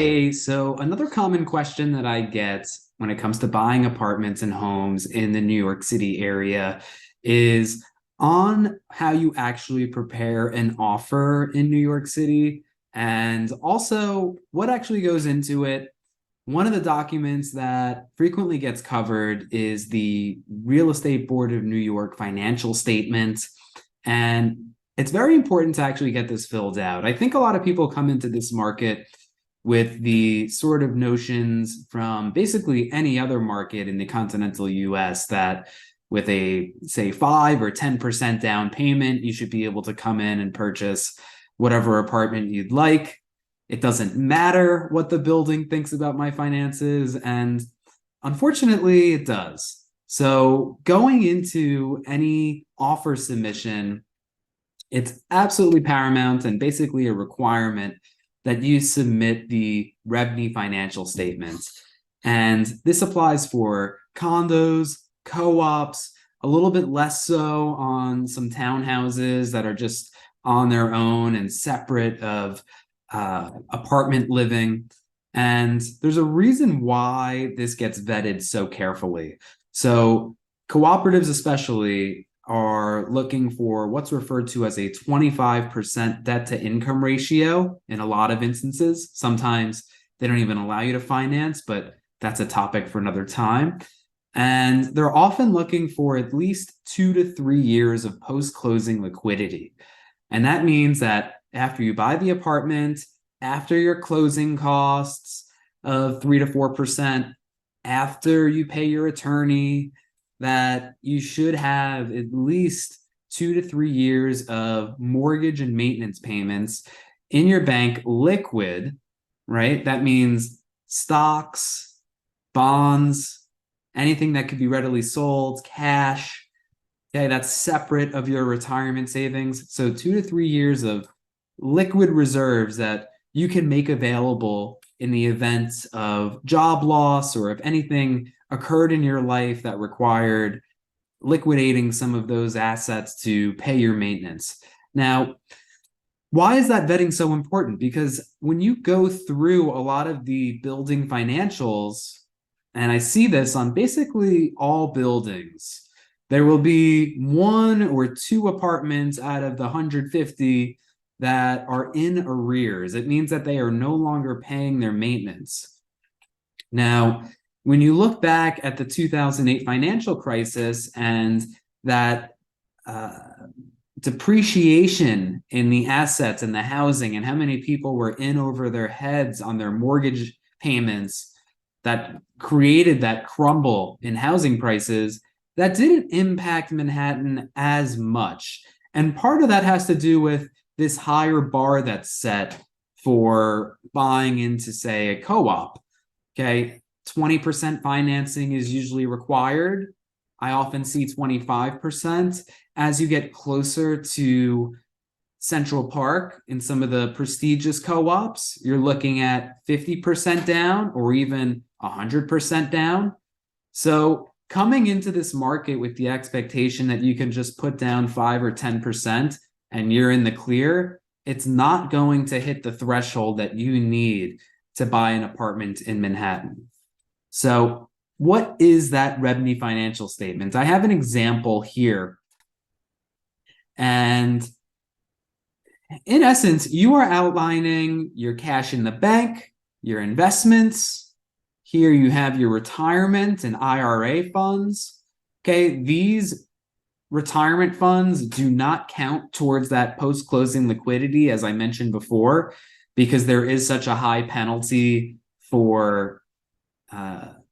Hey, so another common question that I get when it comes to buying apartments and homes in the New York City area is on how you actually prepare an offer in New York City, and also what actually goes into it. One of the documents that frequently gets covered is the Real Estate Board of New York Financial Statement. And it's very important to actually get this filled out. I think a lot of people come into this market with the sort of notions from basically any other market in the continental US that with a, say, 5 or 10% down payment, you should be able to come in and purchase whatever apartment you'd like. It doesn't matter what the building thinks about my finances. And unfortunately, it does. So going into any offer submission, it's absolutely paramount and basically a requirement that you submit the REBNY Financial Statement. And this applies for condos, co-ops, a little bit less so on some townhouses that are just on their own and separate of apartment living. And there's a reason why this gets vetted so carefully. So cooperatives especially are looking for what's referred to as a 25% debt to income ratio in a lot of instances. Sometimes they don't even allow you to finance, but that's a topic for another time. And they're often looking for at least 2 to 3 years of post-closing liquidity. And that means that after you buy the apartment, after your closing costs of 3 to 4%, after you pay your attorney, that you should have at least 2 to 3 years of mortgage and maintenance payments in your bank liquid, right? That means stocks, bonds, anything that could be readily sold, cash. Okay, that's separate of your retirement savings. So 2 to 3 years of liquid reserves that you can make available in the event of job loss or if anything occurred in your life that required liquidating some of those assets to pay your maintenance. Now, why is that vetting so important? Because when you go through a lot of the building financials, and I see this on basically all buildings, there will be 1 or 2 apartments out of the 150 that are in arrears. It means that they are no longer paying their maintenance. Now, when you look back at the 2008 financial crisis and that depreciation in the assets and the housing and how many people were in over their heads on their mortgage payments that created that crumble in housing prices, that didn't impact Manhattan as much. And part of that has to do with this higher bar that's set for buying into, say, a co-op. Okay, 20% financing is usually required. I often see 25%. As you get closer to Central Park in some of the prestigious co-ops, you're looking at 50% down or even 100% down. So coming into this market with the expectation that you can just put down 5 or 10% and you're in the clear, it's not going to hit the threshold that you need to buy an apartment in Manhattan. So what is that REBNY financial statement? I have an example here. And in essence, you are outlining your cash in the bank, your investments. Here you have your retirement and IRA funds. Okay, these retirement funds do not count towards that post-closing liquidity, as I mentioned before, because there is such a high penalty for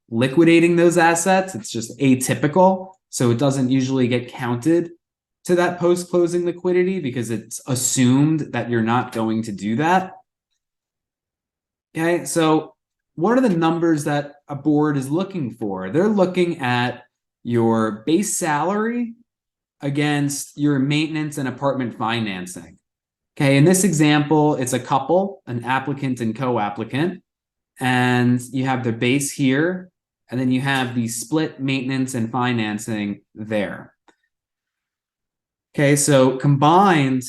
liquidating those assets. It's just atypical. So it doesn't usually get counted to that post-closing liquidity because it's assumed that you're not going to do that. Okay, so what are the numbers that a board is looking for? They're looking at your base salary against your maintenance and apartment financing. Okay, in this example, it's a couple, an applicant and co-applicant, and you have the base here, and then you have the split maintenance and financing there. Okay, so combined,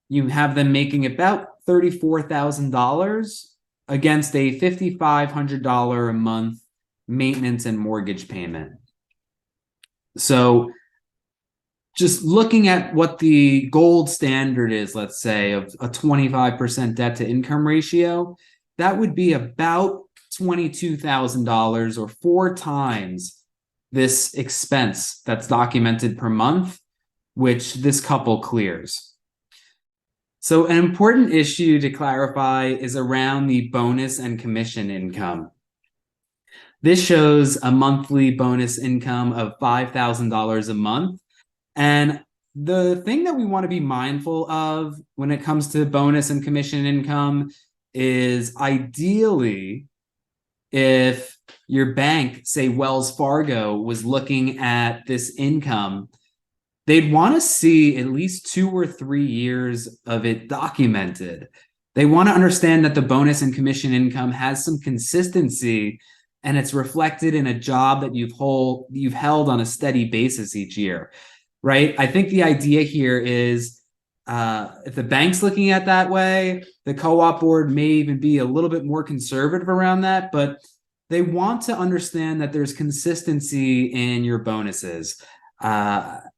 you have them making about $34,000 against a $5,500 a month maintenance and mortgage payment. So just looking at what the gold standard is, let's say, of a 25% debt to income ratio, that would be about $22,000 or 4 times this expense that's documented per month, which this couple clears. So an important issue to clarify is around the bonus and commission income. This shows a monthly bonus income of $5,000 a month. And the thing that we want to be mindful of when it comes to bonus and commission income is ideally, if your bank, say Wells Fargo, was looking at this income, they'd want to see at least 2 or 3 years of it documented. They want to understand that the bonus and commission income has some consistency and it's reflected in a job that you've held on a steady basis each year, right? I think the idea here is if the bank's looking at that way, the co-op board may even be a little bit more conservative around that, but they want to understand that there's consistency in your bonuses.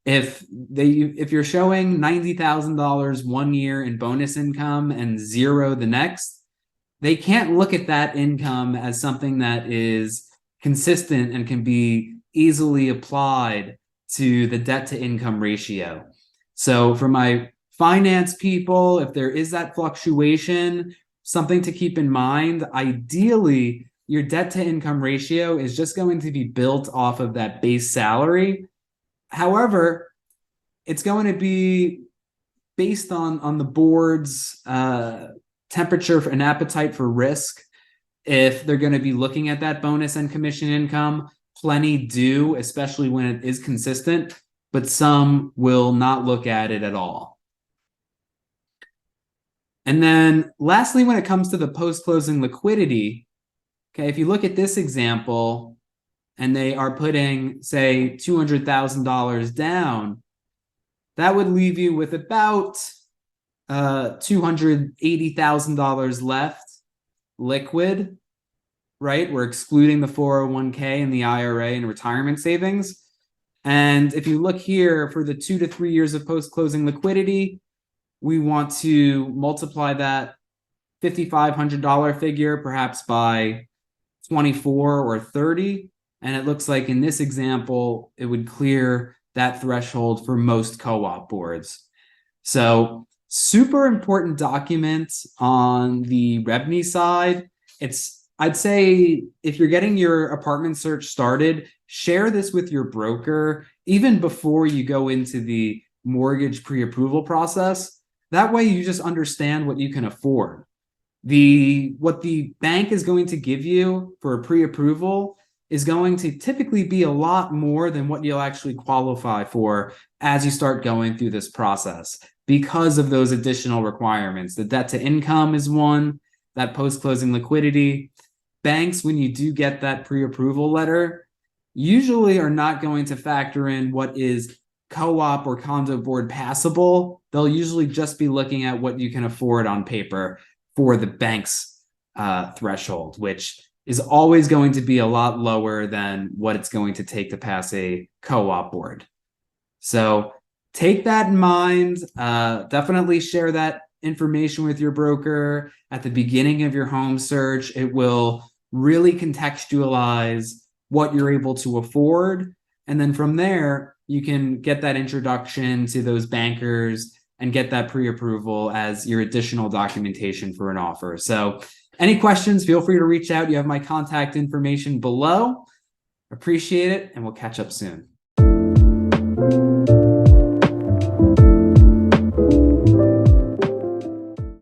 If you're showing $90,000 one year in bonus income and 0 the next, they can't look at that income as something that is consistent and can be easily applied to the debt to income ratio. So for my finance people, if there is that fluctuation, something to keep in mind, ideally, your debt to income ratio is just going to be built off of that base salary. However, it's going to be based on the board's temperature and appetite for risk. If they're going to be looking at that bonus and commission income, plenty do, especially when it is consistent, but some will not look at it at all. And then lastly, when it comes to the post-closing liquidity, okay, if you look at this example and they are putting, say, $200,000 down, that would leave you with about $280,000 left liquid, right? We're excluding the 401k and the IRA and retirement savings. And if you look here for the 2 to 3 years of post-closing liquidity, we want to multiply that $5,500 figure perhaps by 24 or 30. And it looks like in this example, it would clear that threshold for most co-op boards. So super important document on the REBNY side. I'd say if you're getting your apartment search started, share this with your broker even before you go into the mortgage pre-approval process. That way you just understand what you can afford. What the bank is going to give you for a pre-approval is going to typically be a lot more than what you'll actually qualify for as you start going through this process because of those additional requirements. The debt to income is one, that post-closing liquidity. Banks, when you do get that pre-approval letter, usually are not going to factor in what is co-op or condo board passable. They'll usually just be looking at what you can afford on paper for the bank's threshold, which is always going to be a lot lower than what it's going to take to pass a co-op board. So take that in mind. Definitely share that information with your broker at the beginning of your home search. It will really contextualize what you're able to afford. And then from there, you can get that introduction to those bankers and get that pre-approval as your additional documentation for an offer. So any questions, feel free to reach out. You have my contact information below. Appreciate it, and we'll catch up soon.